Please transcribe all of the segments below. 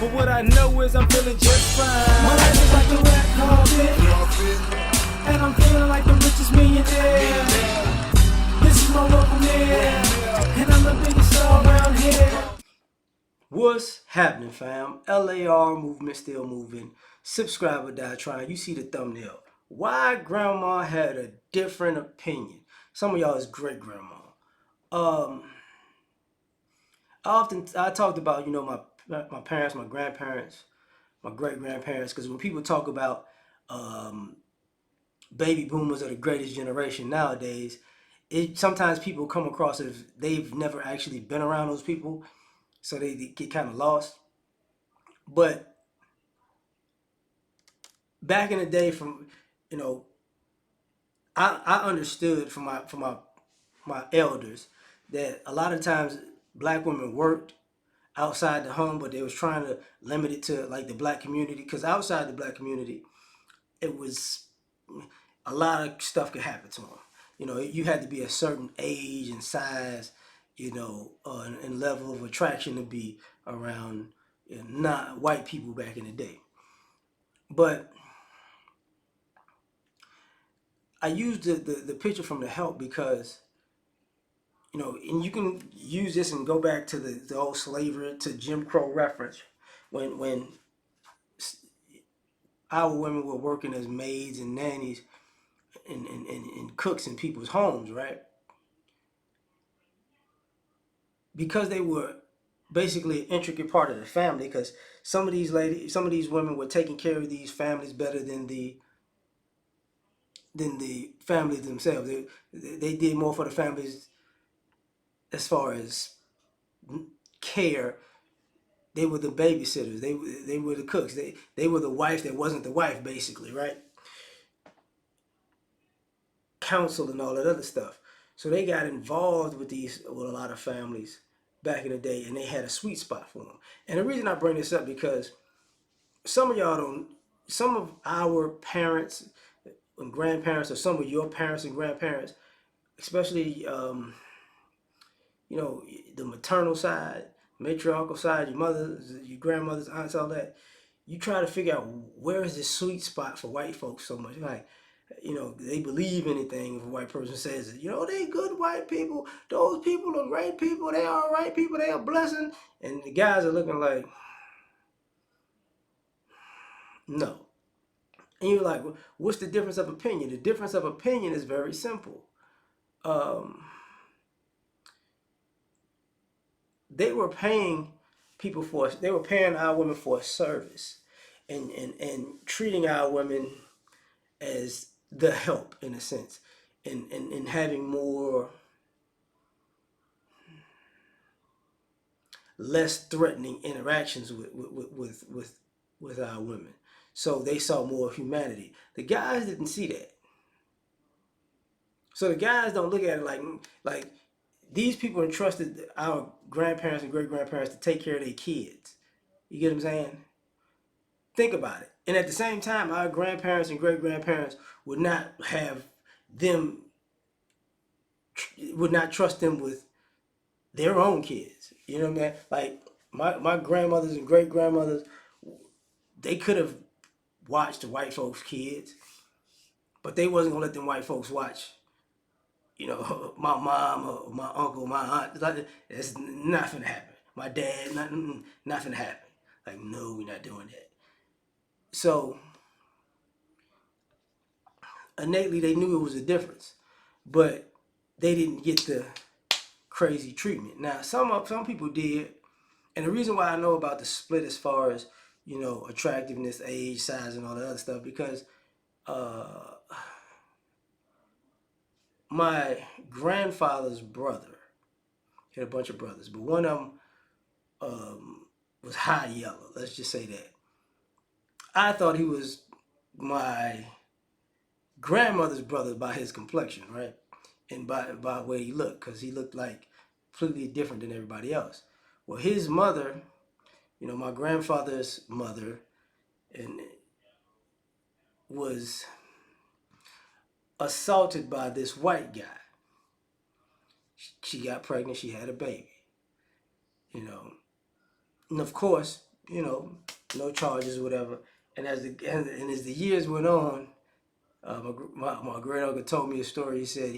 But what I know is I'm feeling just fine. My life is like a red carpet, and I'm feeling like the richest millionaire. This is my local mayor, and I'm the biggest star around here. What's happening, fam? L.A.R. movement still moving. Subscribe or die trying. You see the thumbnail. Why grandma had a different opinion. Some of y'all is great grandma. I talked about, my parents, my grandparents, my great grandparents, because when people talk about baby boomers are the greatest generation nowadays, sometimes people come across as they've never actually been around those people, so they get kind of lost. But back in the day, from you know, I understood from my elders that a lot of times black women worked outside the home, but they was trying to limit it to like the black community, because outside the black community, it was a lot of stuff could happen to them. You had to be a certain age and size, and level of attraction to be around not white people back in the day. But I used the picture from the help because, and you can use this and go back to the old slavery, to Jim Crow reference, when our women were working as maids and nannies and cooks in people's homes, right? Because they were basically an intricate part of the family, because some of these women were taking care of these families better than the families themselves. They did more for the families as far as care. They were the babysitters. They were the cooks. They were the wife that wasn't the wife, basically, right? Counsel and all that other stuff. So they got involved with a lot of families back in the day, and they had a sweet spot for them. And the reason I bring this up, because some of y'all don't, some of our parents and grandparents, or some of your parents and grandparents, especially the maternal side, matriarchal side, your mothers, your grandmothers, aunts, all that. You try to figure out where is this sweet spot for white folks so much. Like, they believe anything if a white person says it. They good white people. Those people are great people. They are right people. They are blessing. And the guys are looking like, no. And you're like, what's the difference of opinion? The difference of opinion is very simple. They were paying they were paying our women for a service, and treating our women as the help, in a sense, and having more less threatening interactions with our women. So they saw more humanity. The guys didn't see that. So the guys don't look at it like these people entrusted our grandparents and great grandparents to take care of their kids. You get what I'm saying? Think about it. And at the same time, our grandparents and great grandparents would not have them, would not trust them with their own kids. You know what I mean? Like my grandmothers and great grandmothers, they could have watched the white folks' kids, but they wasn't gonna let them white folks watch, my mom or my uncle, my aunt. Like, it's not gonna happen. My dad, not gonna happen. Like, no, we're not doing that. So innately, they knew it was a difference, but they didn't get the crazy treatment. Now, some people did, and the reason why I know about the split as far as attractiveness, age, size, and all that other stuff, because my grandfather's brother, he had a bunch of brothers, but one of them was high yellow. Let's just say that. I thought he was my grandmother's brother by his complexion, right? And by the way he looked, because he looked like completely different than everybody else. Well, his mother, my grandfather's mother, and was assaulted by this white guy. She got pregnant. She had a baby. And of course, you know, no charges or whatever. And as the years went on, my great uncle told me a story. He said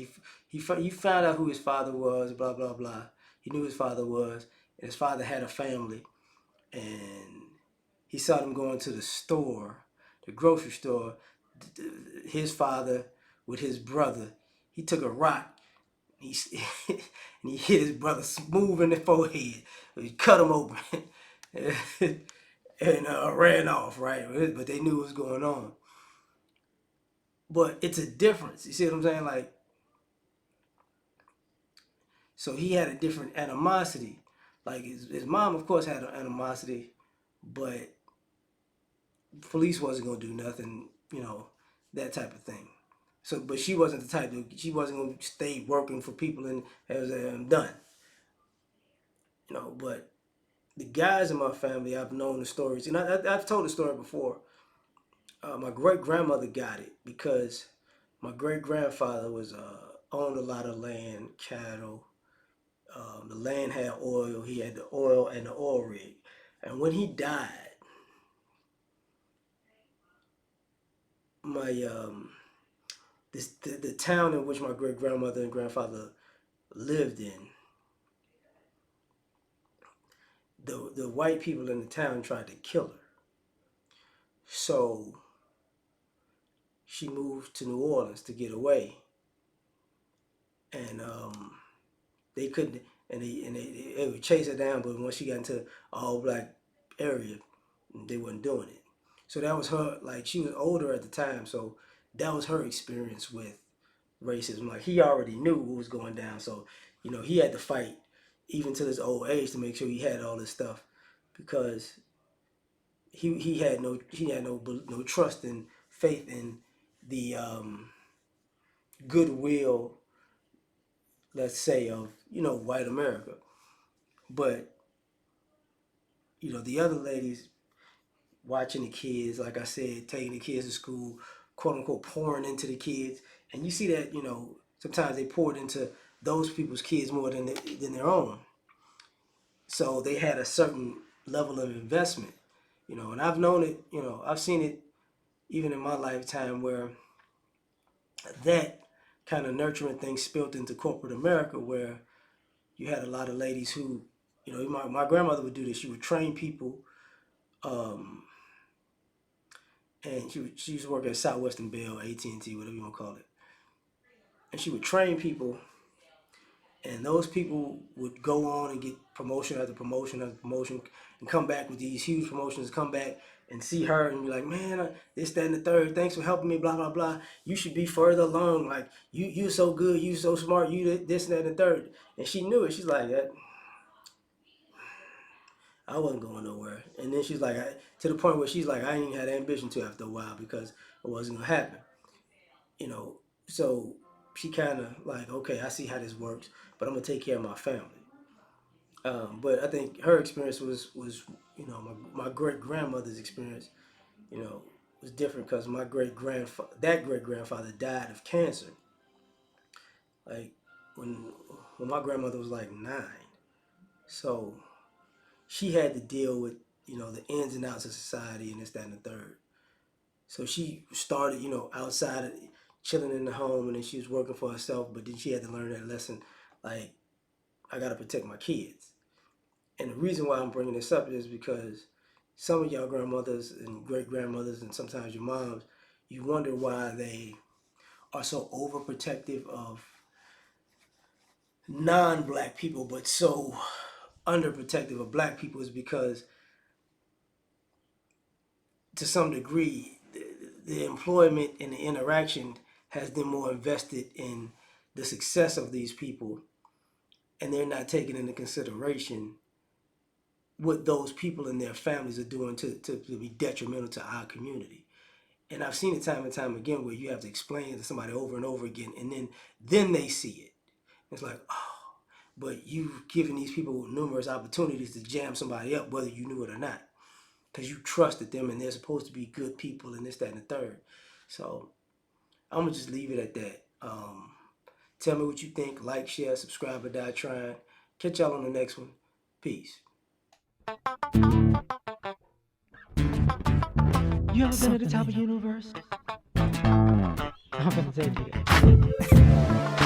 he found out who his father was. Blah blah blah. He knew his father was, and his father had a family, and he saw them going to the store, the grocery store. His father with his brother. He took a rock. He and he hit his brother smooth in the forehead. He cut him open, and ran off. Right, but they knew what was going on. But it's a difference. You see what I'm saying? Like, so he had a different animosity. Like his mom, of course, had an animosity, but police wasn't gonna do nothing. That type of thing. So, but she wasn't the type. She wasn't gonna stay working for people and as I'm done. But the guys in my family, I've known the stories, and I've told the story before. My great grandmother got it because my great grandfather was owned a lot of land, cattle. The land had oil. He had the oil and the oil rig. And when he died, my the town in which my great grandmother and grandfather lived in, the white people in the town tried to kill her. So she moved to New Orleans to get away, and they couldn't, they would chase her down. But once she got into an all black area, they wasn't doing it. So that was her. Like she was older at the time, so that was her experience with racism. Like he already knew what was going down, so he had to fight even to his old age to make sure he had all this stuff because he had no trust and faith in the goodwill, let's say, of white America. But the other ladies watching the kids, like I said, taking the kids to school, quote unquote, pouring into the kids, and you see that sometimes they poured into those people's kids more than their own. So they had a certain level of investment, and I've known it, I've seen it even in my lifetime where that kind of nurturing thing spilled into corporate America, where you had a lot of ladies who, my grandmother would do this. She would train people, um, and she used to work at Southwestern Bell, AT&T, whatever you want to call it. And she would train people, and those people would go on and get promotion after promotion after promotion, and come back with these huge promotions. Come back and see her and be like, man, this, that, and the third. Thanks for helping me. Blah blah blah. You should be further along. Like you're so good. You so smart. You this, that, and the third. And she knew it. She's like that. I wasn't going nowhere. And then she's like, to the point where she's like, I ain't even had ambition to after a while because it wasn't gonna happen. You know. So she kind of like, okay, I see how this works, but I'm gonna take care of my family. But I think her experience was my great grandmother's experience you know was different because my great grandfather died of cancer like when when my grandmother was like 9. So she had to deal with the ins and outs of society and this, that, and the third. So she started outside of chilling in the home, and then she was working for herself. But then she had to learn that lesson, like I gotta protect my kids. And the reason why I'm bringing this up is because some of y'all grandmothers and great grandmothers, and sometimes your moms, you wonder why they are so overprotective of non-black people, but so underprotective of black people, is because to some degree, the employment and the interaction has them more invested in the success of these people, and they're not taking into consideration what those people and their families are doing to be detrimental to our community. And I've seen it time and time again where you have to explain it to somebody over and over again, and then they see it. It's like, oh, but you've given these people numerous opportunities to jam somebody up, whether you knew it or not, because you trusted them and they're supposed to be good people and this, that, and the third. So I'm gonna just leave it at that. Tell me what you think. Like, share, subscribe, or die trying. Catch y'all on the next one. Peace. You ever been at the something top in of the you. universe? I'm gonna tell you that.